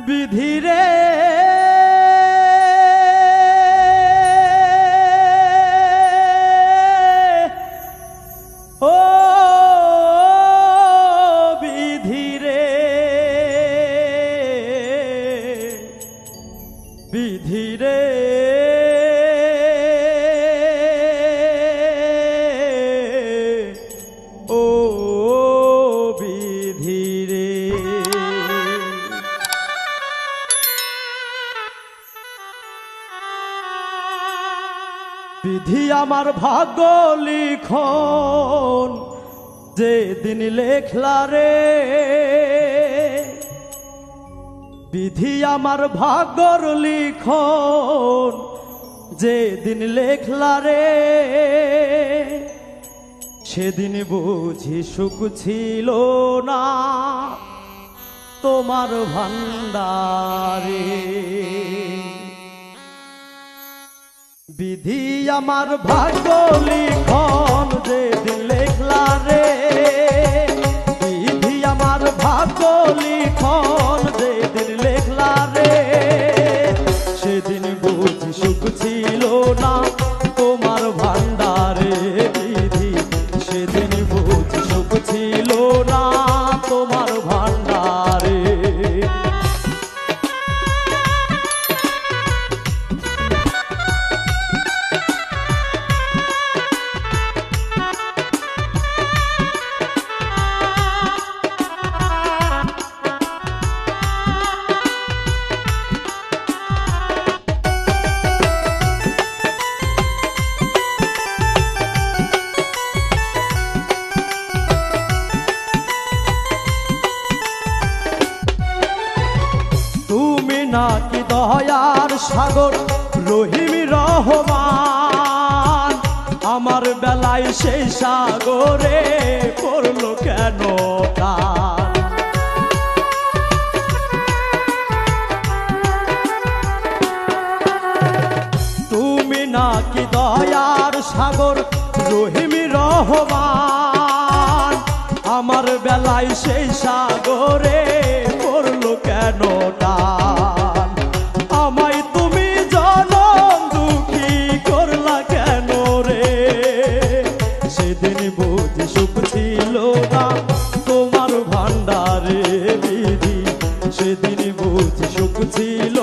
বিধিরে ও বিধিরে বিধিরে ও বিধিরে বিধি আমার ভাগ্য লিখন যে দিন লেখলা রে বিধি আমার ভাগ্যর লিখন যে দিন লেখলা রে সেদিন বুঝি সুখ ছিল না তোমার ভান্ডারে বিধি আমার ভাগ্য লিখন যে দিন লেখলা রে বিধি আমার ভাগ্য লিখন যে দিন লেখলা রে সেদিন বুঝি সুখ ছিল না তোমার ভান্ডারে বিধি সেদিন বুঝি সুখ ছিল না তোমার ভান্ডারে নাকি দয়ার সাগর রহিম রহমান আমার বেলায় সেই সাগরে পড়লো কেন টান তুমি নাকি দয়ার সাগর রহিম রহমান আমার বেলায় সেই সাগরে পড়লো কেন টান আমায় তুমি জনম দুঃখী করলা কেন রে সেদিন বুঝি সুখ ছিল না তোমার ভান্ডারে বিধি সেদিন বুঝি সুখ ছিল